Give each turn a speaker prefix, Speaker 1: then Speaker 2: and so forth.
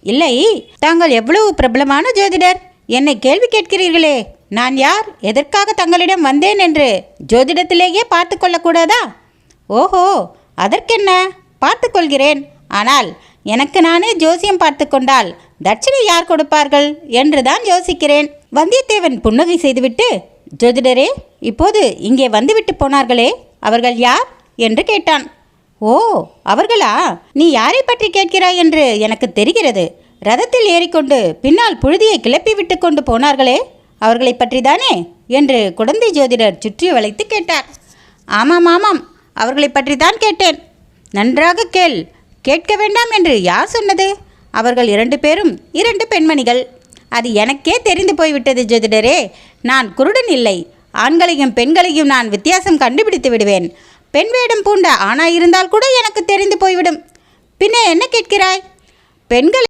Speaker 1: இல்லை, தாங்கள் எவ்வளவு பிரபலமான ஜோதிடர், என்னை கேள்வி கேட்கிறீர்களே. நான் யார், எதற்காக தங்களிடம் வந்தேன் என்று ஜோதிடத்திலேயே பார்த்து கொள்ளக்கூடாதா? ஓஹோ, அதற்கென்ன, பார்த்து கொள்கிறேன். ஆனால் எனக்கு நானே ஜோசியம் பார்த்து கொண்டால் தட்சிணை யார் கொடுப்பார்கள் என்றுதான் யோசிக்கிறேன். வந்தியத்தேவன் புன்னகை செய்துவிட்டு, ஜோதிடரே, இப்போது இங்கே வந்துவிட்டு போனார்களே, அவர்கள் யார் என்று கேட்டான். ஓ, அவர்களா? நீ யாரை பற்றி கேட்கிறாய் என்று எனக்கு தெரிகிறது. ரதத்தில் ஏறிக்கொண்டு பின்னால் புழுதியை கிளப்பி விட்டு கொண்டு போனார்களே, அவர்களை பற்றி தானே என்று குடந்தை ஜோதிடர் சுற்றி வளைத்து கேட்டார். ஆமாம் ஆமாம், அவர்களை பற்றி தான் கேட்டேன். நன்றாக கேள். கேட்க வேண்டாம் என்று யார் சொன்னது? அவர்கள் 2 பேரும் 2 பெண்மணிகள். அது எனக்கே தெரிந்து போய்விட்டது ஜோதிடரே. நான் குருடன் இல்லை. ஆண்களையும் பெண்களையும் நான் வித்தியாசம் கண்டுபிடித்து விடுவேன். பெண் வேடம் பூண்ட ஆணாயிருந்தால் கூட எனக்கு தெரிந்து போய்விடும். பின்னே என்ன கேட்கிறாய்? பெண்கள்